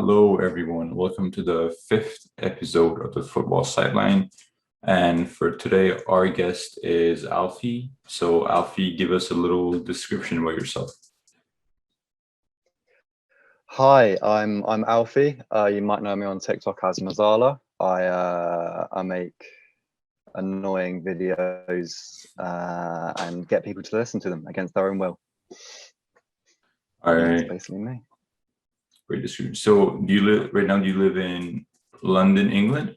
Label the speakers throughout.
Speaker 1: Hello, everyone. Welcome to the fifth episode of the Football Sideline. And for today, our guest is Alfie. So, Alfie, give us a little description about yourself.
Speaker 2: Hi, I'm Alfie. You might know me on TikTok as Mazala. I make annoying videos and get people to listen to them against their own will.
Speaker 1: All
Speaker 2: And that's
Speaker 1: right,
Speaker 2: basically me.
Speaker 1: great description. So, do you live right now? Do you live in London, England?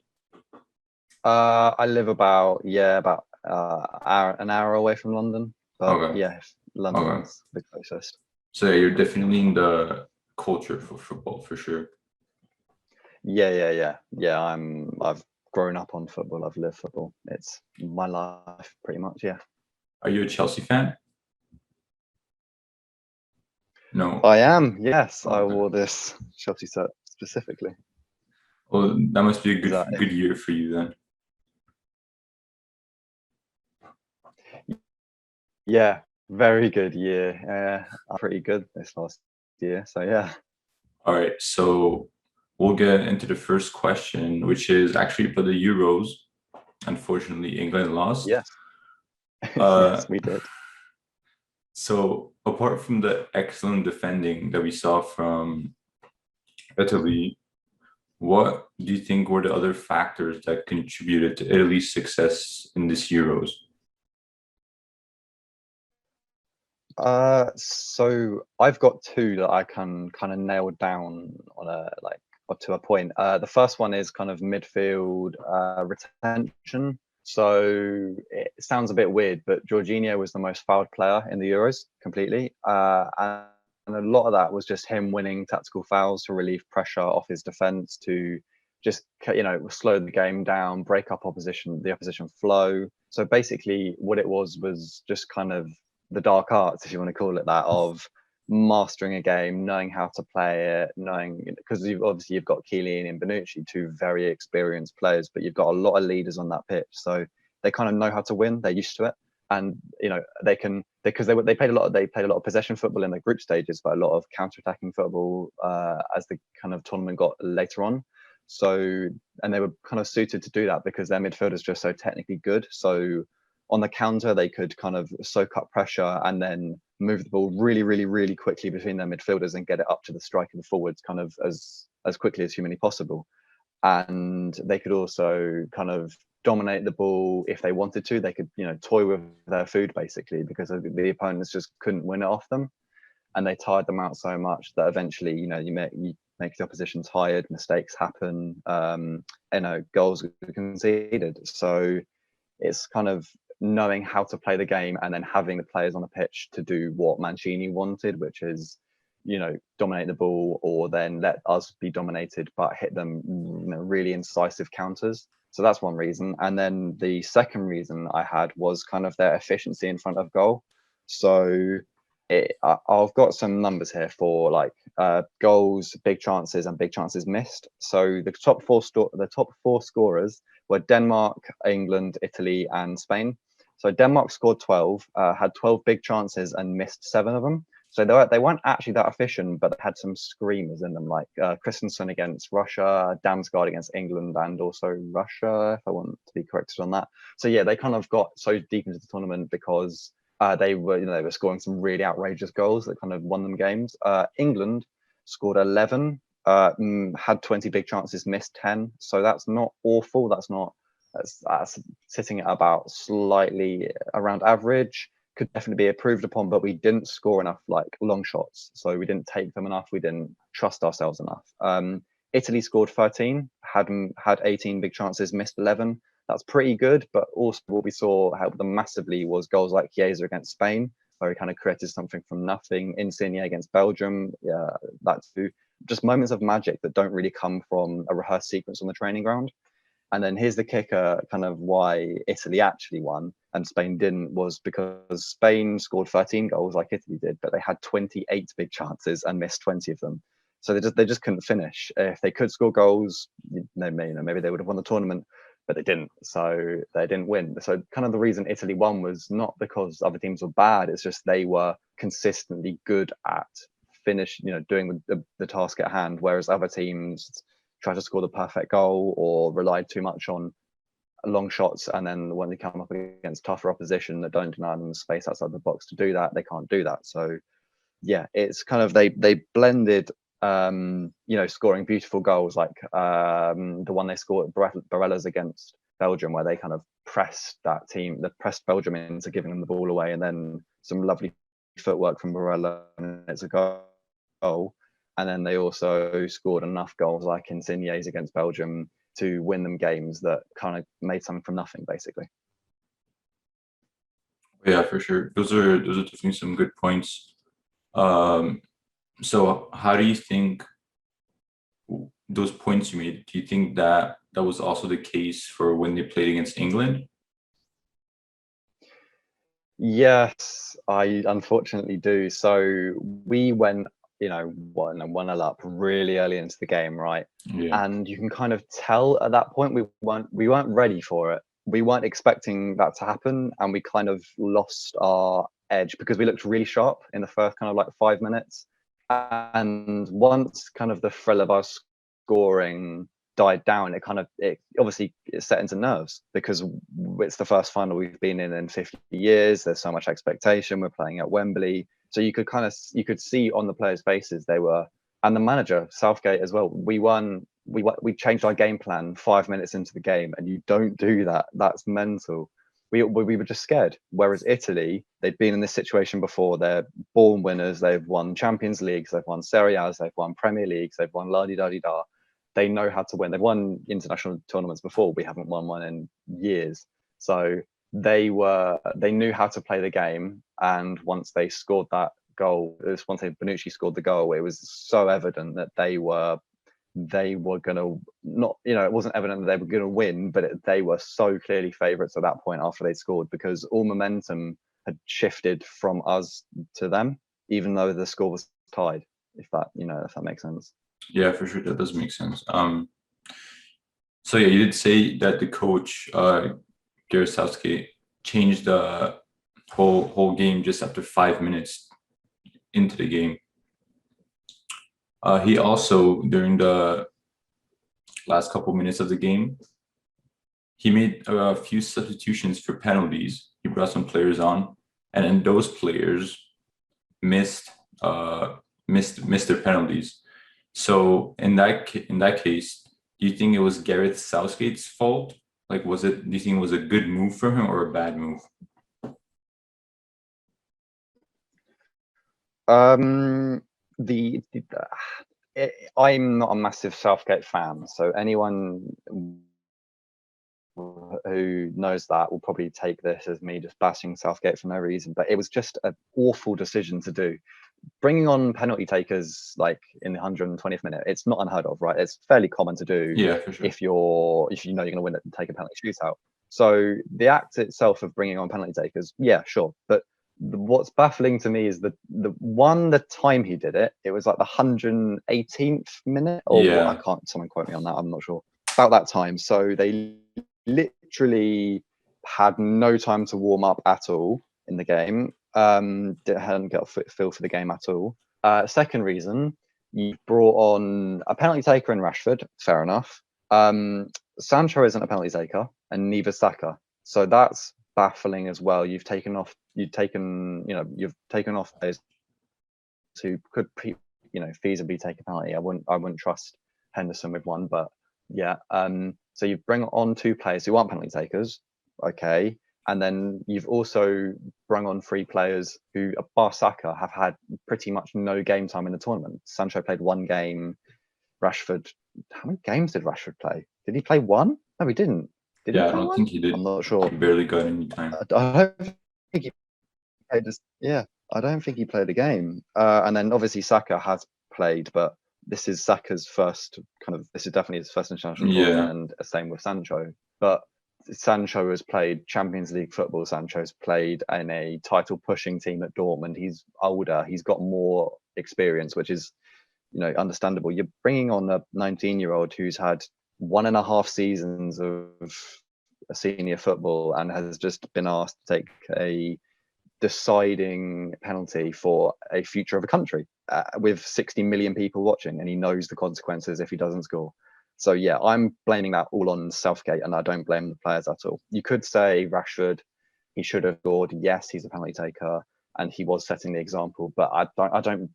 Speaker 2: I live about an hour away from London, but
Speaker 1: Okay,
Speaker 2: yeah,
Speaker 1: okay.
Speaker 2: London's the closest.
Speaker 1: So, yeah, you're definitely in the culture for football for sure.
Speaker 2: Yeah. I've grown up on football. I've lived football. It's my life pretty much. Yeah.
Speaker 1: Are you a Chelsea fan? No.
Speaker 2: I am. Yes, I
Speaker 1: Okay.
Speaker 2: wore this Chelsea shirt specifically.
Speaker 1: Well, that must be a
Speaker 2: Is
Speaker 1: good
Speaker 2: that
Speaker 1: good year for you then.
Speaker 2: Yeah, very good year. I'm pretty good this last year. So yeah.
Speaker 1: All right, so we'll get into the first question, which is actually for the Euros. Unfortunately, England lost.
Speaker 2: Yes.
Speaker 1: Uh,
Speaker 2: Yes, we did.
Speaker 1: so apart from the excellent defending that we saw from Italy, what do you think were the other factors that contributed to Italy's success in this Euros?
Speaker 2: So I've got two that I can kind of nail down on a like up to a point. The first one is kind of midfield retention. So it sounds a bit weird, but Jorginho was the most fouled player in the Euros completely. And a lot of that was just him winning tactical fouls to relieve pressure off his defense, to just slow the game down, break up the opposition flow. So basically what it was just kind of the dark arts, if you want to call it that, of mastering a game, knowing how to play it, knowing, because you've got Chiellini and Bonucci, two very experienced players, but you've got a lot of leaders on that pitch, so they kind of know how to win. They're used to it, and they can, because they played a lot of possession football in the group stages, but a lot of counter-attacking football as the kind of tournament got later on. So, and they were kind of suited to do that because their midfield is just so technically good. So on the counter, they could kind of soak up pressure and then move the ball really, really, really quickly between their midfielders and get it up to the striker and the forwards kind of as quickly as humanly possible. And they could also kind of dominate the ball if they wanted to. They could, toy with their food basically, because the opponents just couldn't win it off them, and they tired them out so much that eventually, you make the opposition tired, mistakes happen, goals are conceded. So it's kind of knowing how to play the game and then having the players on the pitch to do what Mancini wanted, which is, dominate the ball or then let us be dominated, but hit them, really incisive counters. So that's one reason. And then the second reason I had was kind of their efficiency in front of goal. So I've got some numbers here for like goals, big chances, and big chances missed. So the top four scorers were Denmark, England, Italy, and Spain. So Denmark scored 12, had 12 big chances and missed 7 of them. So they weren't actually that efficient, but they had some screamers in them, like Christensen against Russia, Damsgaard against England, and also Russia, if I want to be corrected on that. So yeah, they kind of got so deep into the tournament because they were scoring some really outrageous goals that kind of won them games. England scored 11, had 20 big chances, missed 10. So that's not awful. That's sitting at about slightly around average. Could definitely be improved upon, but we didn't score enough like long shots. So we didn't take them enough. We didn't trust ourselves enough. Italy scored 13, had 18 big chances, missed 11. That's pretty good, but also what we saw helped them massively was goals like Chiesa against Spain, where he kind of created something from nothing. Insigne against Belgium, yeah, that's just moments of magic that don't really come from a rehearsed sequence on the training ground. And then here's the kicker, kind of why Italy actually won and Spain didn't, was because Spain scored 13 goals like Italy did, but they had 28 big chances and missed 20 of them. So they just couldn't finish. If they could score goals, maybe they would have won the tournament, but they didn't. So they didn't win. So kind of the reason Italy won was not because other teams were bad. It's just they were consistently good at finish, doing the task at hand, whereas other teams try to score the perfect goal or rely too much on long shots, and then when they come up against tougher opposition that don't deny them space outside the box to do that, they can't do that. So yeah, it's kind of they blended scoring beautiful goals like the one they scored at Barella's against Belgium, where they kind of pressed Belgium into giving them the ball away, and then some lovely footwork from Barella, and it's a goal. And then they also scored enough goals like Insigne's against Belgium to win them games that kind of made something from nothing, basically.
Speaker 1: Yeah, for sure. Those are definitely some good points. So how do you think those points you made, do you think that was also the case for when they played against England?
Speaker 2: Yes, I unfortunately do. So we went, 1-0 up really early into the game, right?
Speaker 1: Yeah.
Speaker 2: And you can kind of tell at that point we weren't ready for it. We weren't expecting that to happen, and we kind of lost our edge because we looked really sharp in the first kind of like 5 minutes. And once kind of the thrill of us scoring died down, it obviously set into nerves because it's the first final we've been in 50 years. There's so much expectation. We're playing at Wembley, so you could see on the players' faces they were, and the manager Southgate as well. We changed our game plan 5 minutes into the game, and you don't do that. That's mental. We were just scared. Whereas Italy, they've been in this situation before. They're born winners. They've won Champions Leagues. They've won Serie A's. They've won Premier Leagues. They've won la di da di da. They know how to win. They've won international tournaments before. We haven't won one in years. So they knew how to play the game. And once they scored that goal, once Bonucci scored the goal, it was so evident that they were gonna not, it wasn't evident that they were gonna win, but they were so clearly favourites at that point after they scored, because all momentum had shifted from us to them, even though the score was tied. If that makes sense.
Speaker 1: Yeah, for sure, that does make sense. So yeah, you did say that the coach, Gareth Southgate, changed the whole game just after 5 minutes into the game. He also, during the last couple minutes of the game, he made a few substitutions for penalties. He brought some players on, and then those players missed their penalties. So in that case, do you think it was Gareth Southgate's fault? Like, do you think it was a good move for him or a bad move?
Speaker 2: I'm not a massive Southgate fan, so anyone who knows that will probably take this as me just bashing Southgate for no reason. But it was just an awful decision to do. Bringing on penalty takers like in the 120th minute, it's not unheard of, right? It's fairly common to do.
Speaker 1: Yeah, for sure.
Speaker 2: If you're going to win it and take a penalty shootout. So the act itself of bringing on penalty takers, yeah, sure. But what's baffling to me is the time he did it. It was like the 118th minute, or
Speaker 1: yeah.
Speaker 2: I can't. Someone quote me on that. I'm not sure about that time. So they literally had no time to warm up at all in the game. Hadn't got a feel for the game at all. Second reason, you brought on a penalty taker in Rashford. Fair enough. Sancho isn't a penalty taker, and neither Saka. So that's baffling as well. You've taken off those who could feasibly take a penalty. I wouldn't trust Henderson with one, but yeah. So you bring on two players who aren't penalty takers, okay, and then you've also brought on three players who, bar Saka, have had pretty much no game time in the tournament. Sancho played one game. Rashford, how many games did Rashford play? Did he play one? No, he didn't. Did he play
Speaker 1: I don't
Speaker 2: one?
Speaker 1: think he did.
Speaker 2: I'm not sure.
Speaker 1: He barely got any time.
Speaker 2: I don't think he played. I don't think he played a game. And then obviously Saka has played, but this is Saka's first this is definitely his first international tournament, and same with Sancho. But Sancho has played Champions League football. Sancho's played in a title pushing team at Dortmund. He's older. He's got more experience, which is, understandable. You're bringing on a 19-year-old who's had 1.5 seasons of senior football and has just been asked to take a deciding penalty for a future of a country with 60 million people watching, and he knows the consequences if he doesn't score. So yeah, I'm blaming that all on Southgate, and I don't blame the players at all. You could say Rashford, he should have scored. Yes, he's a penalty taker, and he was setting the example, but I don't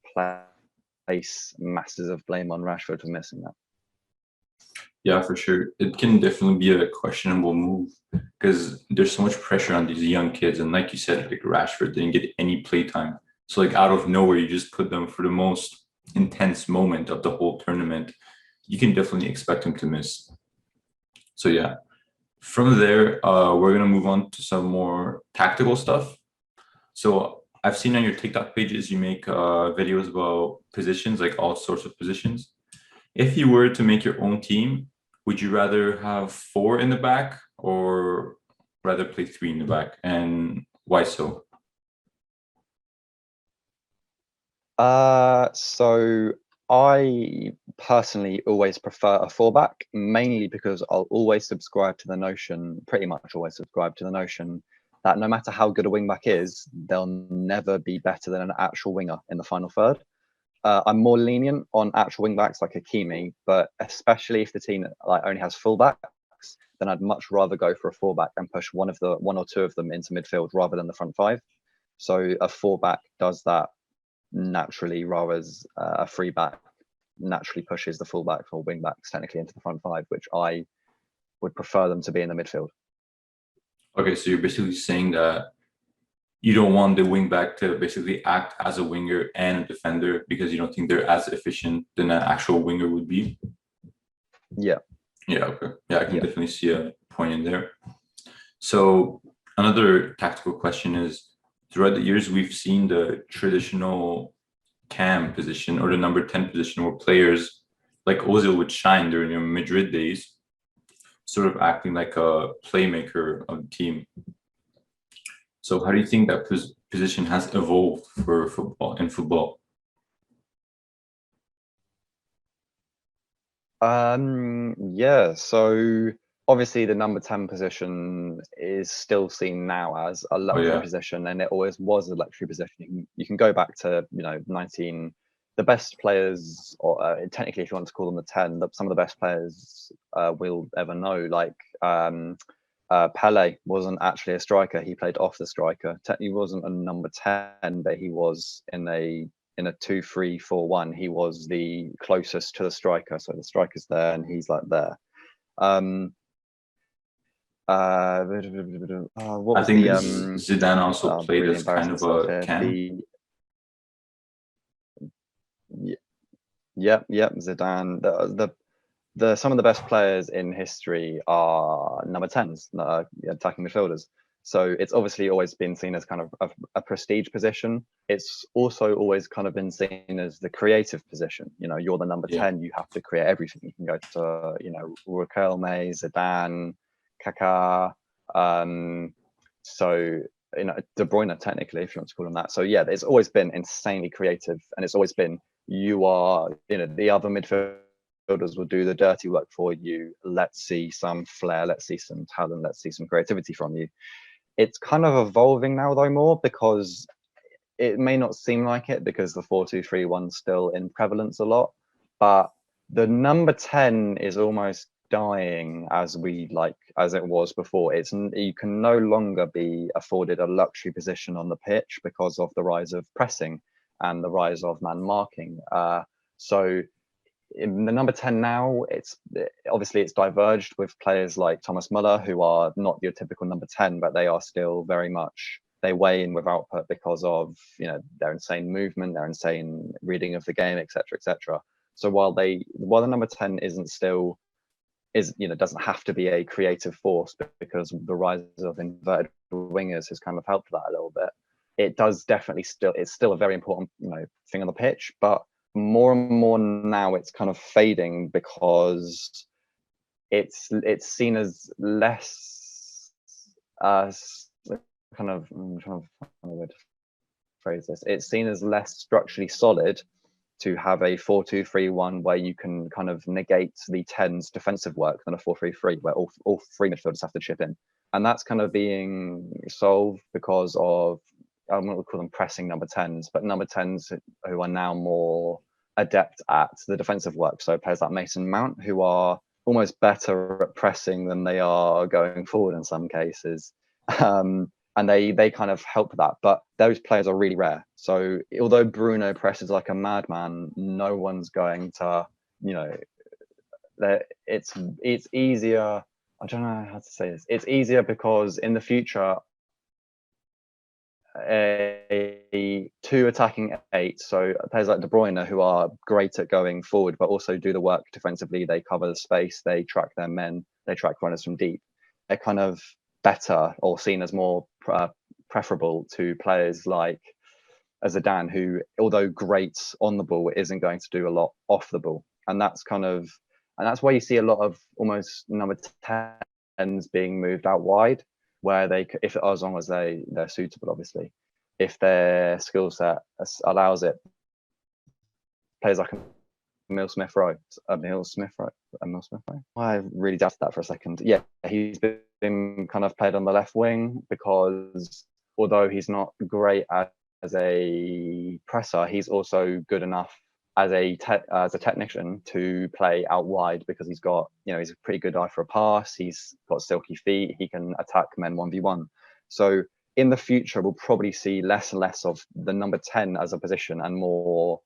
Speaker 2: place masses of blame on Rashford for missing that.
Speaker 1: Yeah, for sure. It can definitely be a questionable move because there's so much pressure on these young kids. And like you said, like Rashford didn't get any play time. So like out of nowhere, you just put them for the most intense moment of the whole tournament. You can definitely expect him to miss. So yeah, from there, we're gonna move on to some more tactical stuff. So I've seen on your TikTok pages, you make videos about positions, like all sorts of positions. If you were to make your own team, would you rather have 4 in the back or rather play 3 in the back? And why so?
Speaker 2: So I personally always prefer a fullback, mainly because I'll always subscribe to the notion, pretty much always subscribe to the notion that no matter how good a wingback is, they'll never be better than an actual winger in the final third. I'm more lenient on actual wingbacks like Hakimi, but especially if the team like only has fullbacks, then I'd much rather go for a fullback and push one or two of them into midfield rather than the front five. So a fullback does that naturally, whereas a free back naturally pushes the fullback or wingbacks technically into the front five, which I would prefer them to be in the midfield.
Speaker 1: Okay, so you're basically saying that you don't want the wingback to basically act as a winger and a defender because you don't think they're as efficient than an actual winger would be?
Speaker 2: Yeah.
Speaker 1: Yeah, okay. Yeah, I can definitely see a point in there. So another tactical question is, throughout the years, we've seen the traditional cam position or the number 10 position where players like Ozil would shine during their Madrid days, sort of acting like a playmaker of the team. So how do you think that position has evolved for football?
Speaker 2: Yeah, so obviously the number 10 position is still seen now as a luxury position, and it always was a luxury position. You can go back to, the best players, or technically if you want to call them the 10, some of the best players we'll ever know, like Pele wasn't actually a striker. He played off the striker. Technically wasn't a number 10, but he was in a 2-3-4-1. He was the closest to the striker. So the striker's there and he's like there.
Speaker 1: I think Zidane also played
Speaker 2: really
Speaker 1: as kind of a cam.
Speaker 2: Yep, Zidane. Some of the best players in history are number 10s, attacking midfielders. So it's obviously always been seen as kind of a prestige position. It's also always kind of been seen as the creative position. You're the number 10, you have to create everything. You can go to, Riquelme, Zidane, Kaká, so, De Bruyne, technically, if you want to call him that. So yeah, it's always been insanely creative, and it's always been, the other midfielders will do the dirty work for you. Let's see some flair, let's see some talent, let's see some creativity from you. It's kind of evolving now, though, more, because it may not seem like it, because the 4-2-3-1's still in prevalence a lot, but the number 10 is almost dying as it was before. You can no longer be afforded a luxury position on the pitch because of the rise of pressing and the rise of man marking. So in the number 10 now, it's diverged with players like Thomas Muller, who are not your typical number 10, but they are still very much, they weigh in with output because of their insane movement, their insane reading of the game, etc. So while the number 10 doesn't have to be a creative force, because the rise of inverted wingers has kind of helped that a little bit, it's still a very important thing on the pitch, but more and more now it's kind of fading because it's seen as less kind of, I'm trying to find a way to phrase this. It's seen as less structurally solid to have a 4-2-3-1 where you can kind of negate the 10's defensive work than a 4-3-3 where all three midfielders have to chip in. And that's kind of being solved because of I'm not going to call them pressing number 10s, but number 10s who are now more adept at the defensive work. So players like Mason Mount, who are almost better at pressing than they are going forward in some cases. And they kind of help that, but those players are really rare. So although Bruno presses like a madman, no one's going to, you know, it's easier. I don't know how to say this. It's easier because in the future, two attacking 8, so players like De Bruyne, who are great at going forward but also do the work defensively, they cover the space, they track their men, they track runners from deep, they're kind of better or seen as more preferable to players like Zidane, who although great on the ball isn't going to do a lot off the ball. And that's why you see a lot of almost number 10s being moved out wide, where they, if as long as they're suitable, obviously, if their skill set allows it, players like Emil Smith Rowe. I really doubted that for a second. Yeah, he's been kind of played on the left wing because although he's not great as a presser, he's also good enough as a technician to play out wide because he's got, he's a pretty good eye for a pass. He's got silky feet. He can attack men 1v1. So in the future, we'll probably see less and less of the number 10 as a position and more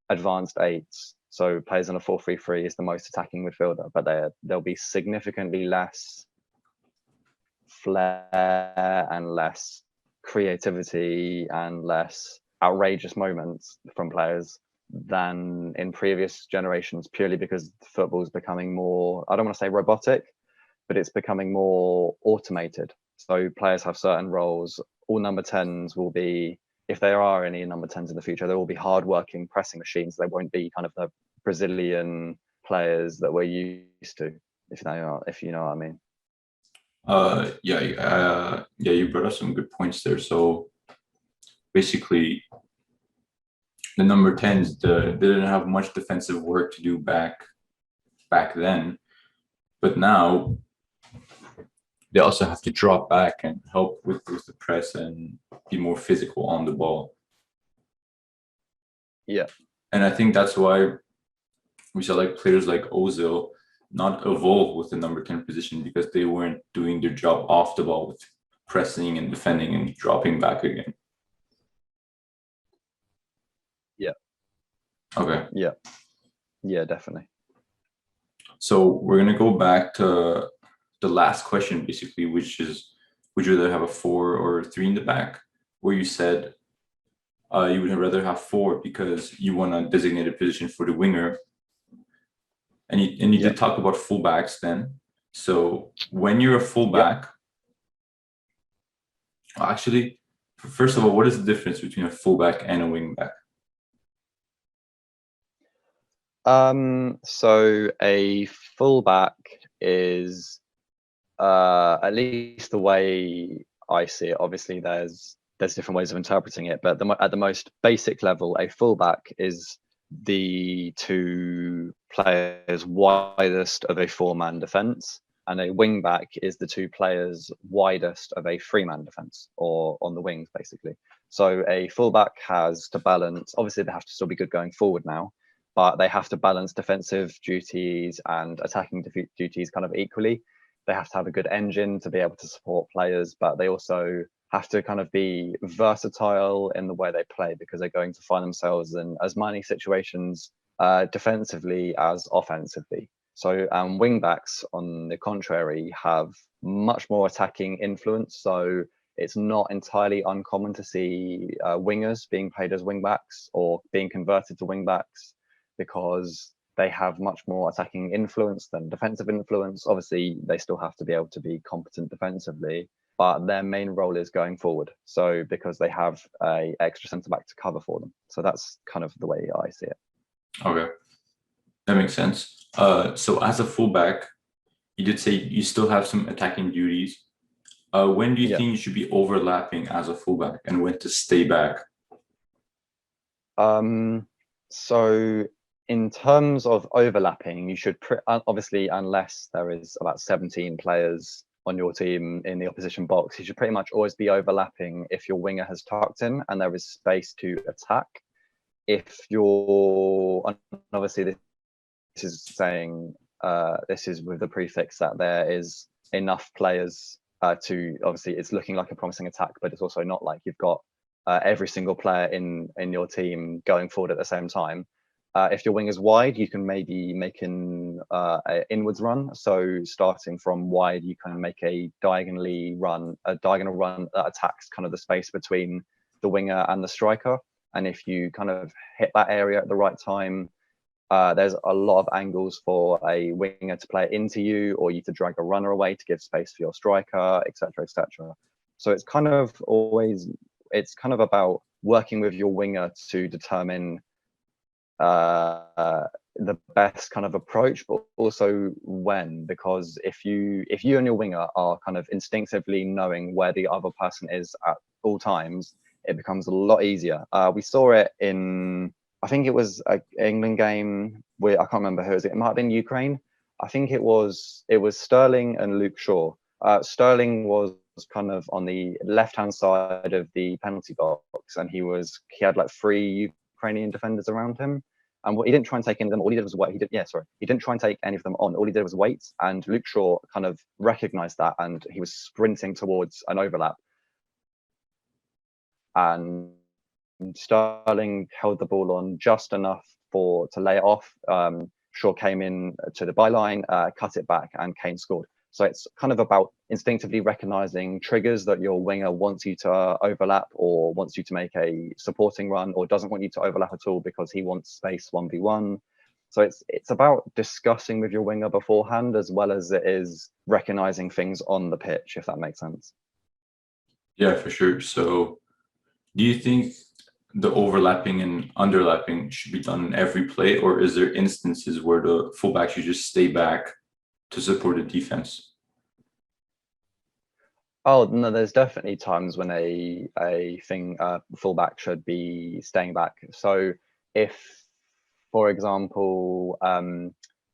Speaker 2: advanced 8s. So players in a 4-3-3 is the most attacking midfielder, but there'll be significantly less flair and less creativity and less outrageous moments from players than in previous generations, purely because football is becoming more, I don't want to say robotic, but it's becoming more automated. So players have certain roles. All number 10s will be, if there are any number 10s in the future, there will be hard-working pressing machines. They won't be kind of the Brazilian players that we're used to, if you know what I mean.
Speaker 1: Yeah, you brought up some good points there. So basically, the number 10s, they didn't have much defensive work to do back then, but now they also have to drop back and help with the press and be more physical on the ball.
Speaker 2: Yeah.
Speaker 1: And I think that's why we saw like players like Ozil not evolve with the number 10 position, because they weren't doing their job off the ball with pressing and defending and dropping back again.
Speaker 2: Yeah.
Speaker 1: Okay.
Speaker 2: Yeah, definitely.
Speaker 1: So we're going to go back to the last question, basically, which is, would you rather have a 4 or 3 in the back? Where you said you would rather have 4 because you want a designated position for the winger. And you did talk about fullbacks then. So when you're a fullback, actually, first of all, what is the difference between a fullback and a wingback?
Speaker 2: So a fullback is, at least the way I see it, obviously there's different ways of interpreting it, but at the most basic level, a fullback is the 2 players widest of a 4-man defense, and a wingback is the 2 players widest of a 3-man defense, or on the wings, basically. So a fullback has to balance, obviously they have to still be good going forward now, but they have to balance defensive duties and attacking duties kind of equally. They have to have a good engine to be able to support players, but they also have to kind of be versatile in the way they play, because they're going to find themselves in as many situations defensively as offensively. So wingbacks, on the contrary, have much more attacking influence. So it's not entirely uncommon to see wingers being played as wingbacks or being converted to wingbacks, because they have much more attacking influence than defensive influence. Obviously, they still have to be able to be competent defensively, but their main role is going forward. So because they have a extra centre back to cover for them. So that's kind of the way I see it.
Speaker 1: Okay, that makes sense. So as a fullback, you did say you still have some attacking duties. When do you think you should be overlapping as a fullback, and when to stay back?
Speaker 2: So in terms of overlapping, you should obviously, unless there is about 17 players on your team in the opposition box, you should pretty much always be overlapping if your winger has tucked in and there is space to attack. If you're, obviously this is saying, this is with the prefix that there is enough players to, obviously it's looking like a promising attack, but it's also not like you've got every single player in your team going forward at the same time. If your wing is wide, you can maybe make an inwards run. So starting from wide, you can make a diagonal run that attacks kind of the space between the winger and the striker. And if you kind of hit that area at the right time, there's a lot of angles for a winger to play into you, or you to drag a runner away to give space for your striker, etc., etc. So it's kind of about working with your winger to determine the best kind of approach, but also when, because if you and your winger are kind of instinctively knowing where the other person is at all times, it becomes a lot easier. We saw it in, I think it was an England game where I can't remember who it was. It might have been Ukraine. I think it was Sterling and Luke Shaw. Sterling was kind of on the left-hand side of the penalty box, and he had like 3 Ukrainian defenders around him, and he didn't try and take any of them. All he did was wait. He didn't try and take any of them on. All he did was wait, and Luke Shaw kind of recognized that, and he was sprinting towards an overlap, and Sterling held the ball on just enough to lay it off. Shaw came in to the byline, cut it back, and Kane scored. So it's kind of about instinctively recognizing triggers that your winger wants you to overlap, or wants you to make a supporting run, or doesn't want you to overlap at all because he wants space 1v1. So it's about discussing with your winger beforehand, as well as it is recognizing things on the pitch, if that makes sense.
Speaker 1: Yeah, for sure. So do you think the overlapping and underlapping should be done in every play, or is there instances where the fullback should just stay back to support the defense?
Speaker 2: Oh no, there's definitely times when a fullback should be staying back. So if, for example,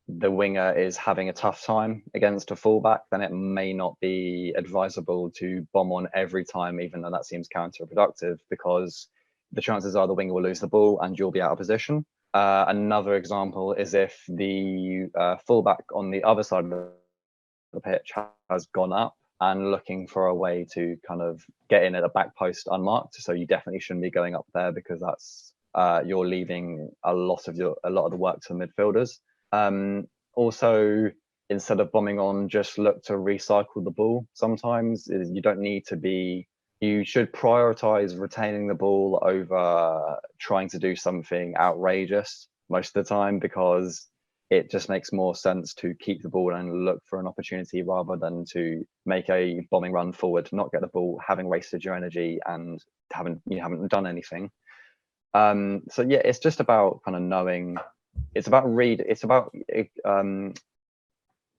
Speaker 2: the winger is having a tough time against a fullback, then it may not be advisable to bomb on every time, even though that seems counterproductive, because the chances are the winger will lose the ball and you'll be out of position. Another example is if the fullback on the other side of the pitch has gone up and looking for a way to kind of get in at a back post unmarked. So you definitely shouldn't be going up there, because that's you're leaving a lot of the work to the midfielders. Also, instead of bombing on, just look to recycle the ball. Sometimes you don't need to be. You should prioritize retaining the ball over trying to do something outrageous most of the time, because it just makes more sense to keep the ball and look for an opportunity rather than to make a bombing run forward, not get the ball, having wasted your energy and you haven't done anything. So yeah, it's just about kind of knowing. It's about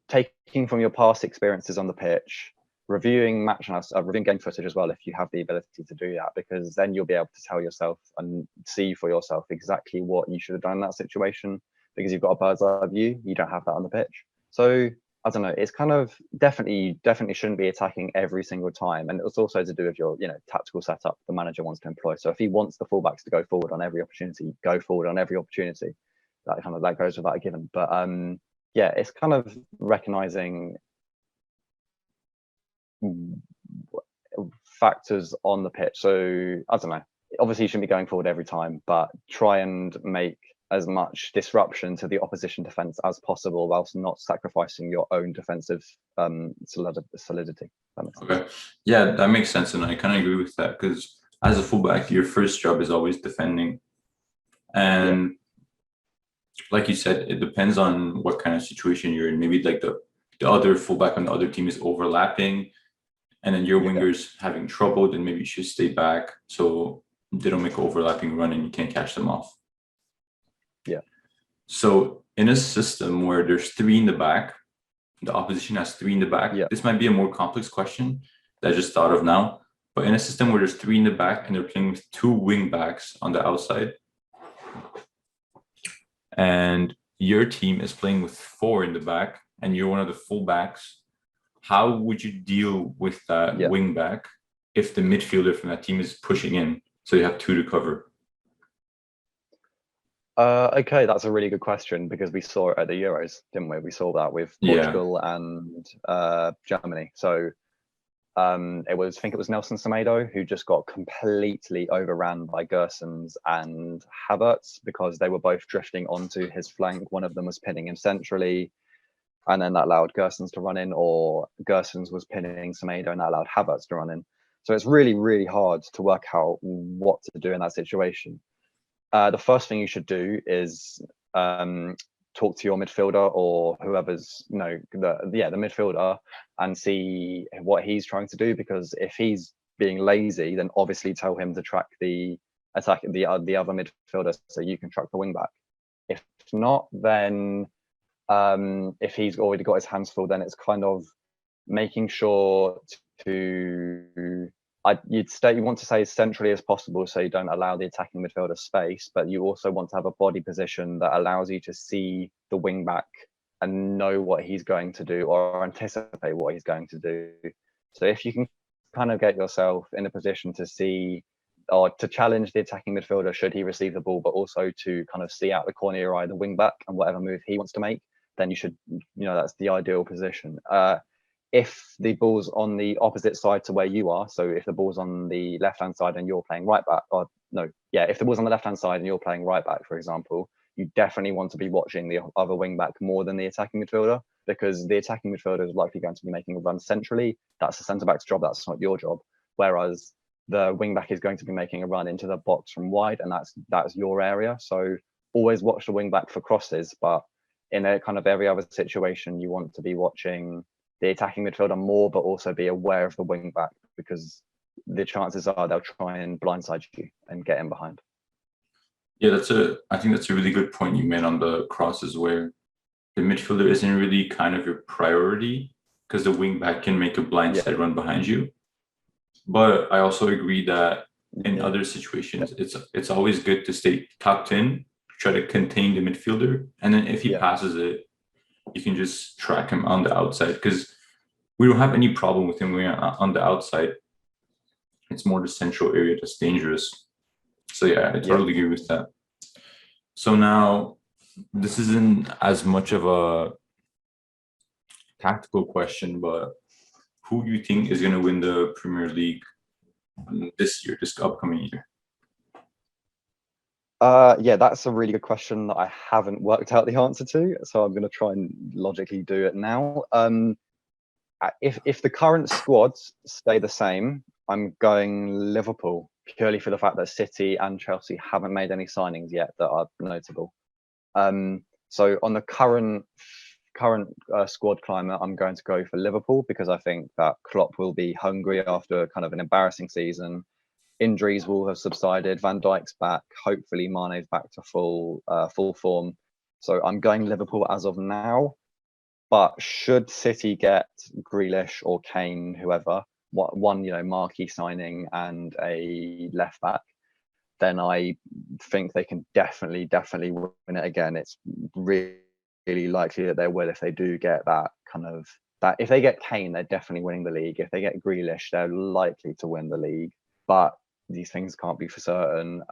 Speaker 2: taking from your past experiences on the pitch, reviewing reviewing game footage as well, if you have the ability to do that, because then you'll be able to tell yourself and see for yourself exactly what you should have done in that situation, because you've got a bird's eye view. You don't have that on the pitch. So I don't know, it's kind of definitely shouldn't be attacking every single time. And it's also to do with your tactical setup the manager wants to employ. So if he wants the fullbacks to go forward on every opportunity, go forward on every opportunity. That goes without a given. But yeah, it's kind of recognizing factors on the pitch. So I don't know, obviously you shouldn't be going forward every time, but try and make as much disruption to the opposition defense as possible, whilst not sacrificing your own defensive solidity.
Speaker 1: Okay, yeah, that makes sense, and I kind of agree with that, because as a fullback, your first job is always defending, and like you said, it depends on what kind of situation you're in. Maybe like the other fullback on the other team is overlapping, and then your winger's having trouble, then maybe you should stay back so they don't make an overlapping run and you can't catch them off.
Speaker 2: Yeah.
Speaker 1: So in a system where there's 3 in the back, the opposition has 3 in the back. This might be a more complex question that I just thought of now. But in a system where there's 3 in the back and they're playing with 2 wingbacks on the outside, and your team is playing with 4 in the back, and you're one of the fullbacks, how would you deal with that
Speaker 2: Yeah.
Speaker 1: wing back if the midfielder from that team is pushing in? So you have two to cover.
Speaker 2: Okay, that's a really good question because we saw it at the Euros, didn't we? We saw that with
Speaker 1: Yeah.
Speaker 2: Portugal and Germany. So I think it was Nelson Semedo who just got completely overran by Gersons and Havertz because they were both drifting onto his flank. One of them was pinning him centrally, and then that allowed Gersons to run in, or Gersons was pinning Semedo and that allowed Havertz to run in. So it's really, really hard to work out what to do in that situation. The first thing you should do is talk to your midfielder or whoever's the midfielder and see what he's trying to do, because if he's being lazy, then obviously tell him to track the attack the other midfielder so you can track the wing back. If not, then if he's already got his hands full, then it's kind of making sure to you want to stay as centrally as possible so you don't allow the attacking midfielder space, but you also want to have a body position that allows you to see the wing back and know what he's going to do or anticipate what he's going to do. So if you can kind of get yourself in a position to see or to challenge the attacking midfielder should he receive the ball, but also to kind of see out the corner of your eye the wing back and whatever move he wants to make, then you should, that's the ideal position. If the ball's on the opposite side to where you are, so if the ball's on the left-hand side and you're playing right back, if the ball's on the left-hand side and you're playing right back, for example, you definitely want to be watching the other wing back more than the attacking midfielder, because the attacking midfielder is likely going to be making a run centrally. That's the centre-back's job, that's not your job. Whereas the wing back is going to be making a run into the box from wide, and that's your area. So always watch the wing back for crosses, but in a kind of every other situation, you want to be watching the attacking midfielder more, but also be aware of the wing back, because the chances are they'll try and blindside you and get in behind.
Speaker 1: Yeah, I think that's a really good point you made on the crosses, where the midfielder isn't really kind of your priority because the wing back can make a blindside run behind you. But I also agree that in other situations, it's always good to stay tucked in, try to contain the midfielder, and then if he passes it, you can just track him on the outside, because we don't have any problem with him going on the outside. It's more the central area that's dangerous. So yeah, I totally agree with that. So now, this isn't as much of a tactical question, but who do you think is going to win the Premier League this year, this upcoming year?
Speaker 2: That's a really good question that I haven't worked out the answer to, so I'm going to try and logically do it now. If the current squads stay the same, I'm going Liverpool, purely for the fact that City and Chelsea haven't made any signings yet that are notable. So on the current squad climate, I'm going to go for Liverpool, because I think that Klopp will be hungry after kind of an embarrassing season. Injuries will have subsided. Van Dijk's back. Hopefully, Mane's back to full form. So I'm going Liverpool as of now. But should City get Grealish or Kane, whoever, one marquee signing and a left back, then I think they can definitely win it again. It's really likely that they will if they do get that kind of that. If they get Kane, they're definitely winning the league. If they get Grealish, they're likely to win the league. But these things can't be for certain.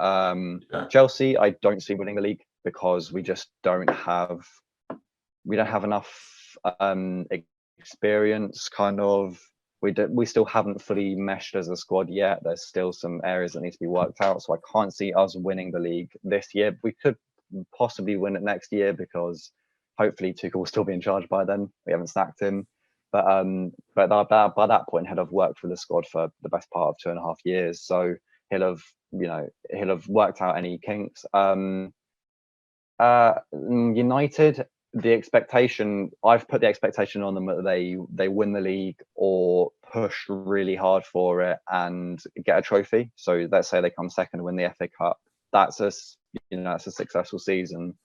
Speaker 2: Chelsea, I don't see winning the league because we just don't have enough experience. Kind of, we still haven't fully meshed as a squad yet. There's still some areas that need to be worked out. So I can't see us winning the league this year. We could possibly win it next year because hopefully Tuchel will still be in charge by then. We haven't sacked him. But by that point, he'll have worked for the squad for the best part of 2.5 years. So he'll have worked out any kinks. United, I've put the expectation on them that they win the league or push really hard for it and get a trophy. So let's say they come second and win the FA Cup. That's a successful season,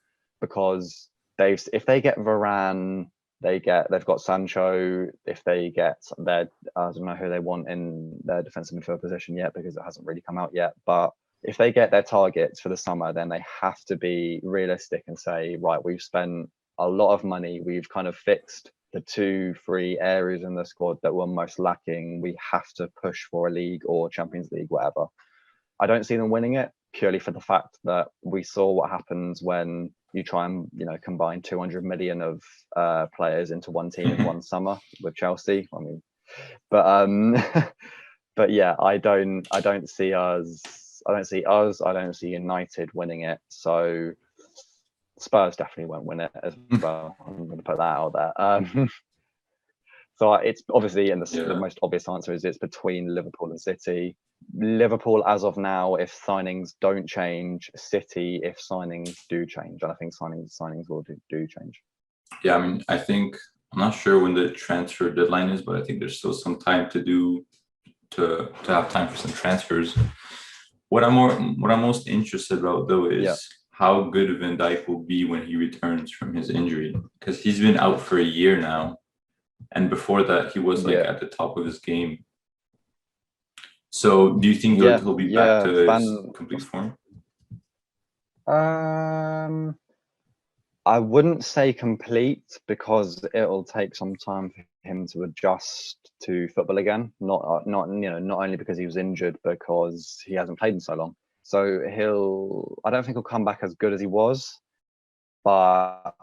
Speaker 2: because if they get Varane, they've got Sancho. If they get I don't know who they want in their defensive midfield position yet, because it hasn't really come out yet. But if they get their targets for the summer, then they have to be realistic and say, right, we've spent a lot of money. We've kind of fixed the 2-3 areas in the squad that were most lacking, we have to push for a league or Champions League, whatever. I don't see them winning it purely for the fact that we saw what happens when you try and combine 200 million of players into one team in one summer with Chelsea. I mean, but but yeah, I don't see us. I don't see United winning it. So Spurs definitely won't win it as well. I'm going to put that out there. So it's obviously, and the most obvious answer is it's between Liverpool and City. Liverpool, as of now, if signings don't change. City, if signings do change, and I think signings will do change.
Speaker 1: Yeah, I mean, I think I'm not sure when the transfer deadline is, but I think there's still some time to have time for some transfers. What I'm most interested about though is how good Van Dijk will be when he returns from his injury, because he's been out for a year now, and before that he was at the top of his game. So do you think he'll be back to his complete form?
Speaker 2: I wouldn't say complete, because it'll take some time for him to adjust to football again. Not only because he was injured, because he hasn't played in so long. So I don't think he'll come back as good as he was, but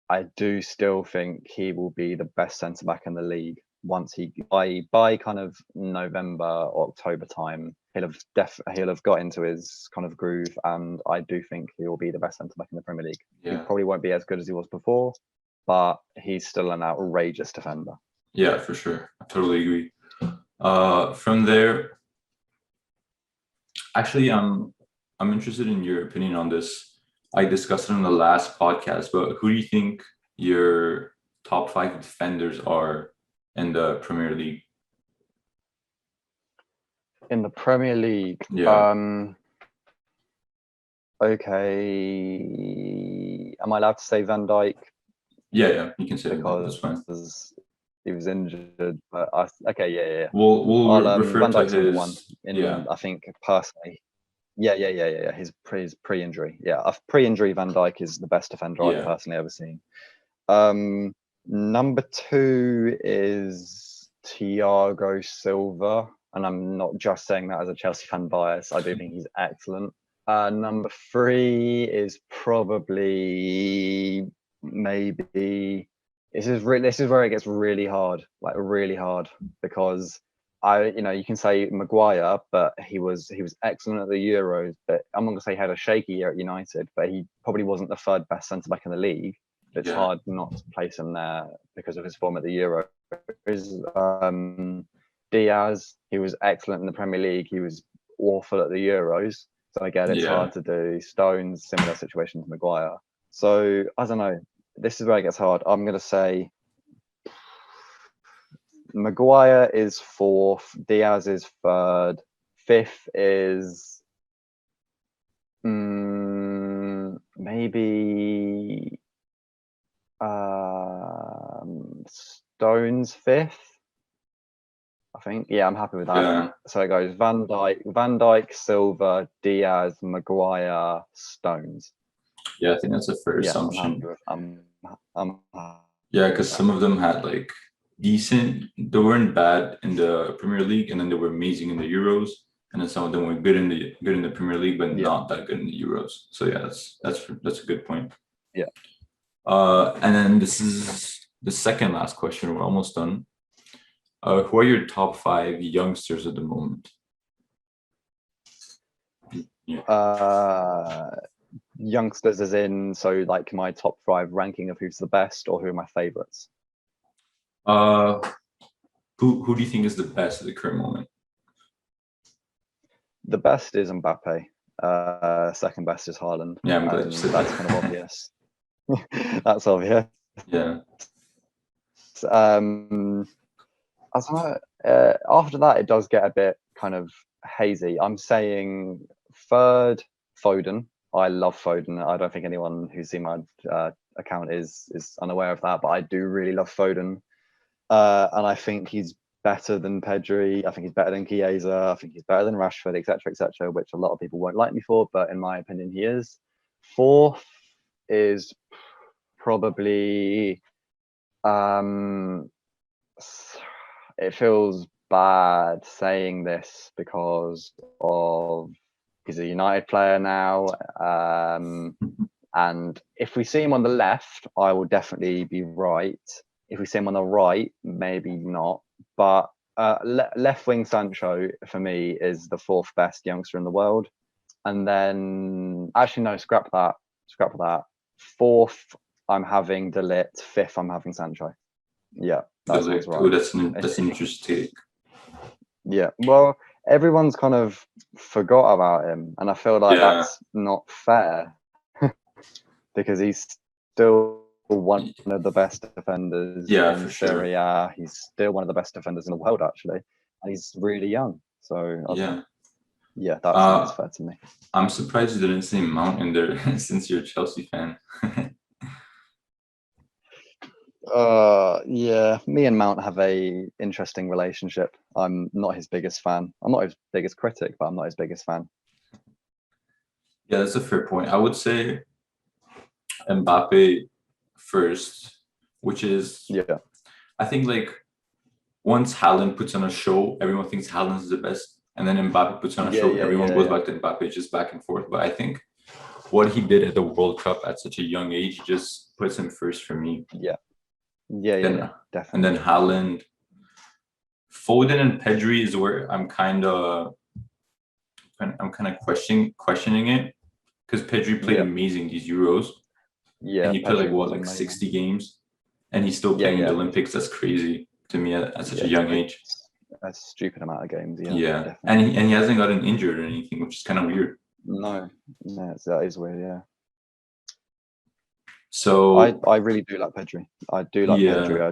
Speaker 2: I do still think he will be the best centre back in the league once by kind of November or October time. He'll have got into his kind of groove, and I do think he will be the best centre back in the Premier League. He probably won't be as good as he was before, but he's still an outrageous defender.
Speaker 1: Yeah, for sure. I totally agree. From there, actually, I'm interested in your opinion on this. I discussed it in the last podcast, but who do you think your top 5 defenders are in the Premier League?
Speaker 2: In the Premier League, okay. Am I allowed to say Van Dijk?
Speaker 1: Yeah, you can say that. That's fine.
Speaker 2: He was injured, but yeah.
Speaker 1: We'll refer
Speaker 2: Van Dijk's
Speaker 1: to his
Speaker 2: one. I think personally. Yeah. His pre-injury. Yeah, pre-injury Van Dijk is the best defender I've personally ever seen. Number 2 is Thiago Silva, and I'm not just saying that as a Chelsea fan bias. I do think he's excellent. Number 3 is probably maybe. This is where it gets really hard, because you can say Maguire, but he was excellent at the Euros. But I'm not gonna say he had a shaky year at United, but he probably wasn't the 3rd best centre back in the league. It's hard not to place him there because of his form at the Euros. Diaz, he was excellent in the Premier League. He was awful at the Euros. So again, it's hard to do. Stones, similar situation to Maguire. So I don't know. This is where it gets hard. I'm going to say Maguire is 4th, Diaz is 3rd, 5th is maybe Stones 5th. I think. Yeah, I'm happy with that.
Speaker 1: Yeah.
Speaker 2: So it goes Van Dijk, Silva, Diaz, Maguire, Stones.
Speaker 1: Yeah, I think that's a fair assumption.
Speaker 2: Yeah,
Speaker 1: because some of them had decent. They weren't bad in the Premier League, and then they were amazing in the Euros, and then some of them were good in the Premier League, but not that good in the Euros. So yeah, that's a good point.
Speaker 2: Yeah.
Speaker 1: And then this is the second last question. We're almost done. Who are your top 5 youngsters at the moment?
Speaker 2: Youngsters as in, so my top 5 ranking of who's the best, or who are my favorites?
Speaker 1: Who do you think is the best at the current moment?
Speaker 2: The best is Mbappe. Second best is Haaland.
Speaker 1: Yeah, I'm glad you said
Speaker 2: that's kind of obvious. That's obvious.
Speaker 1: Yeah.
Speaker 2: I don't know. After that, it does get a bit kind of hazy. I'm saying 3rd, Foden. I love Foden. I don't think anyone who's seen my account is unaware of that, but I do really love Foden. And I think he's better than Pedri. I think he's better than Chiesa. I think he's better than Rashford, etc., which a lot of people won't like me for, but in my opinion, he is. 4th is probably Um, it feels bad saying this because of he's a United player now. And if we see him on the left, I will definitely be right. If we see him on the right, maybe not. But left wing Sancho for me is the fourth best youngster in the world. And then actually no, scrap that. Fourth, I'm having De Ligt. Fifth, I'm having Sancho. Yeah, that sounds right.
Speaker 1: Oh, that's an interesting take.
Speaker 2: Yeah, well, everyone's kind of forgot about him, and I feel like that's not fair because he's still one of the best defenders in Serie A. He's still one of the best defenders in the world, actually, and he's really young. So yeah, that sounds fair to me.
Speaker 1: I'm surprised you didn't say Mount in there since you're a Chelsea fan.
Speaker 2: Yeah, me and Mount have a interesting relationship. I'm not his biggest fan. I'm not his biggest critic, but I'm not his biggest fan.
Speaker 1: Yeah, that's a fair point. I would say Mbappe first, which is I think like once Haaland puts on a show, everyone thinks Haaland is the best, and then Mbappe puts on a show, everyone goes back to Mbappe, just back and forth. But I think what he did at the World Cup at such a young age just puts him first for me.
Speaker 2: Yeah, definitely.
Speaker 1: And then Haaland, Foden, and Pedri is where I'm kind of questioning it, because Pedri played amazing these Euros. Yeah, and he played like 60 games, and he's still playing in the Olympics. That's crazy to me at such a young age.
Speaker 2: That's a stupid amount of games.
Speaker 1: Yeah, and he hasn't gotten injured or anything, which is kind of weird.
Speaker 2: No, that is weird. Yeah.
Speaker 1: So
Speaker 2: I really do like Pedri. I do like Pedri. I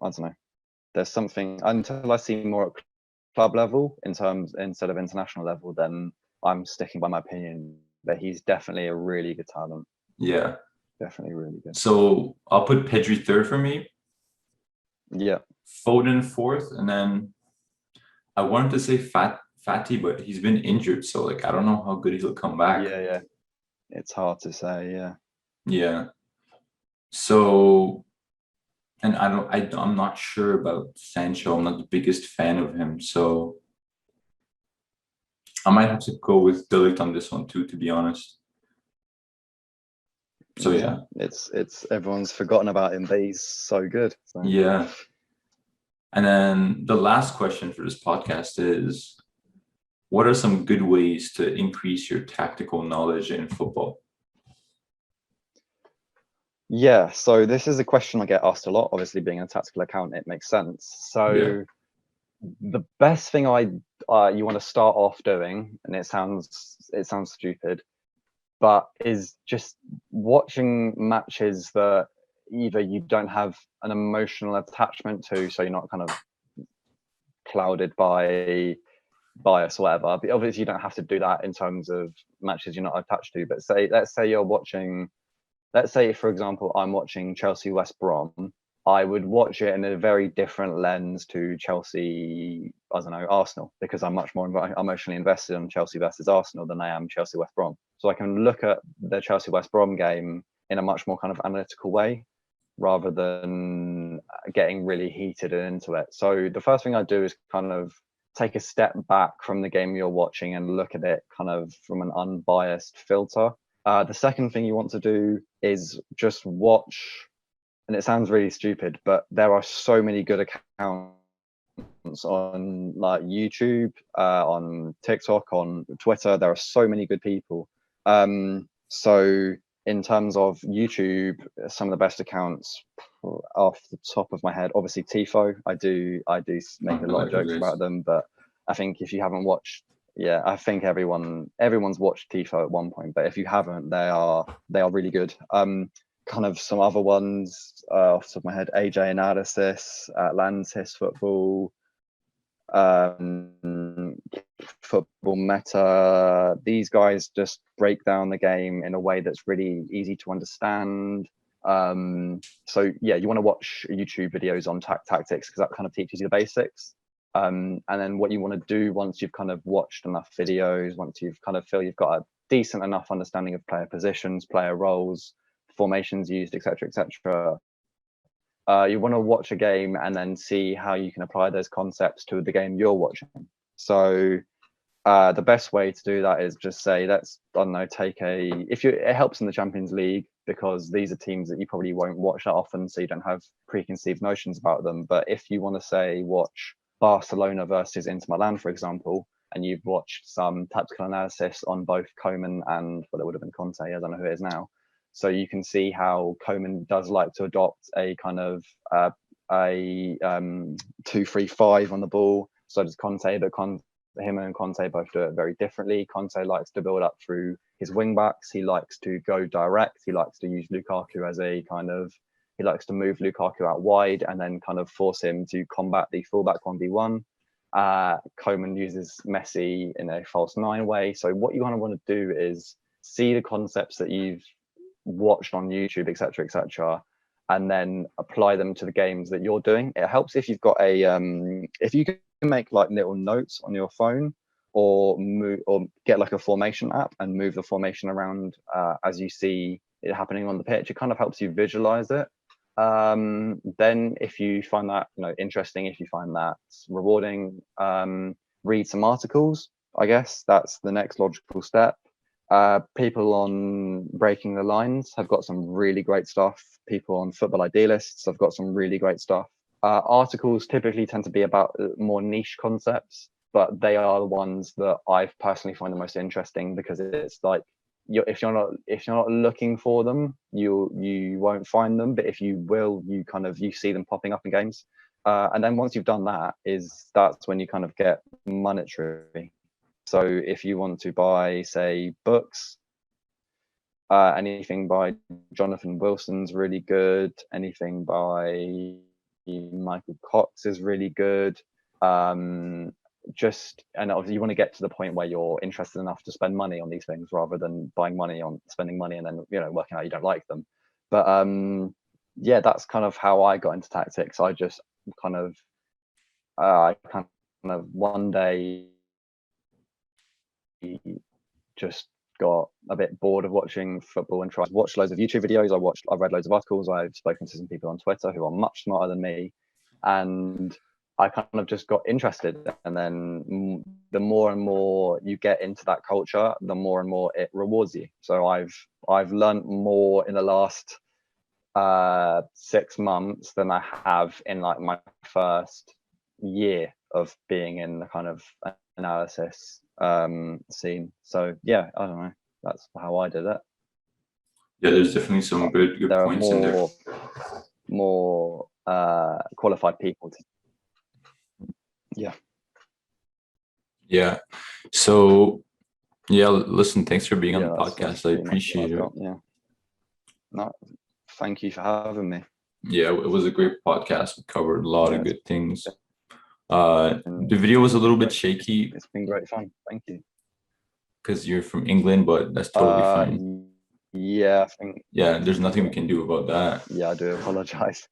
Speaker 2: don't know. There's something until I see more at club level instead of international level, then I'm sticking by my opinion that he's definitely a really good talent.
Speaker 1: Yeah,
Speaker 2: definitely really good.
Speaker 1: So I'll put Pedri third for me.
Speaker 2: Yeah.
Speaker 1: Foden fourth, and then I wanted to say Fatty, but he's been injured, so like I don't know how good he'll come back.
Speaker 2: Yeah. It's hard to say. Yeah.
Speaker 1: Yeah. So, and I'm not sure about Sancho. I'm not the biggest fan of him, so I might have to go with De Ligt on this one too, to be honest. So yeah,
Speaker 2: it's everyone's forgotten about him, but he's so good. So.
Speaker 1: Yeah. And then the last question for this podcast is, what are some good ways to increase your tactical knowledge in football?
Speaker 2: Yeah, so this is a question I get asked a lot. Obviously, being a tactical accountant, it makes sense. So the best thing you want to start off doing, and it sounds stupid, but is just watching matches that either you don't have an emotional attachment to, so you're not kind of clouded by bias or whatever. But obviously, you don't have to do that in terms of matches you're not attached to. But let's say you're watching. Let's say, for example, I'm watching Chelsea West Brom. I would watch it in a very different lens to Chelsea, I don't know, Arsenal, because I'm much more emotionally invested in Chelsea versus Arsenal than I am Chelsea West Brom. So I can look at the Chelsea West Brom game in a much more kind of analytical way, rather than getting really heated into it. So the first thing I do is kind of take a step back from the game you're watching and look at it kind of from an unbiased filter. The second thing you want to do is just watch, and it sounds really stupid, but there are so many good accounts on like YouTube, on TikTok, on Twitter. There are so many good people. So in terms of YouTube, some of the best accounts off the top of my head, obviously Tifo. I do make a lot of jokes about them, but I think if you haven't watched, I think everyone's watched Tifo at one point, but if you haven't, they are really good. Kind of some other ones off the top of my head: AJ Analysis, Atlantis Football, Football Meta. These guys just break down the game in a way that's really easy to understand. So yeah, you want to watch YouTube videos on tactics, because that kind of teaches you the basics. And then what you want to do once you've kind of watched enough videos, once you've kind of feel you've got a decent enough understanding of player positions, player roles, formations used, etc., you want to watch a game and then see how you can apply those concepts to the game you're watching. So the best way to do that is just say, let's, I don't know, it helps in the Champions League because these are teams that you probably won't watch that often, so you don't have preconceived notions about them. But if you want to say watch Barcelona versus Inter Milan, for example, and you've watched some tactical analysis on both Koeman and, well, it would have been Conte, I don't know who it is now. So you can see how Koeman does like to adopt a kind of 2-3-5 on the ball. So does Conte, but him and Conte both do it very differently. Conte likes to build up through his wingbacks. He likes to go direct. He likes to use Lukaku as a kind of, he likes to move Lukaku out wide and then kind of force him to combat the fullback 1v1. Koeman uses Messi in a false nine way. So what you kind of want to do is see the concepts that you've watched on YouTube, etc., and then apply them to the games that you're doing. It helps if you've got a if you can make like little notes on your phone, or get like a formation app and move the formation around as you see it happening on the pitch. It kind of helps you visualize it. Then if you find that interesting, if you find that rewarding, read some articles. I guess that's the next logical step. People on Breaking the Lines have got some really great stuff. People on Football Idealists have got some really great stuff. Articles typically tend to be about more niche concepts, but they are the ones that I've personally find the most interesting, because it's like, if you're not looking for them, you won't find them. But if you will, you see them popping up in games. And then once you've done that, that's when you kind of get monetary. So if you want to buy, say, books, anything by Jonathan Wilson's really good. Anything by Michael Cox is really good. And obviously you want to get to the point where you're interested enough to spend money on these things, rather than spending money and then working out you don't like them. But yeah, that's kind of how I got into tactics. I just kind of one day just got a bit bored of watching football and tried to watch loads of YouTube videos. I've read loads of articles. I've spoken to some people on Twitter who are much smarter than me, and I kind of just got interested. And then the more and more you get into that culture, the more and more it rewards you. So I've learned more in the last 6 months than I have in like my first year of being in the kind of analysis scene. So yeah, I don't know, that's how I did it.
Speaker 1: Yeah, there's definitely some good
Speaker 2: there
Speaker 1: points
Speaker 2: are
Speaker 1: in there.
Speaker 2: more qualified people
Speaker 1: Yeah, so yeah, listen, thanks for being on the
Speaker 2: that's
Speaker 1: podcast. I appreciate it.
Speaker 2: No, thank you for having me.
Speaker 1: Yeah, it was a great podcast. We covered a lot of good things. The video was a little bit shaky.
Speaker 2: It's been great fun. Thank you.
Speaker 1: Because you're from England, but that's totally fine.
Speaker 2: Yeah, I think.
Speaker 1: Yeah, there's nothing we can do about that.
Speaker 2: Yeah, I do apologize.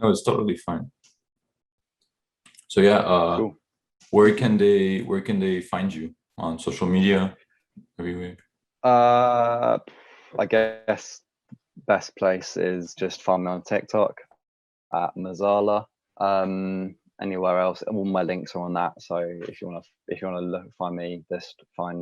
Speaker 1: No, it's totally fine. So yeah,
Speaker 2: cool.
Speaker 1: Where can they find you on social media, everywhere?
Speaker 2: I guess best place is just find me on TikTok at Mazzala. Anywhere else, all my links are on that. So if you want to find me, just find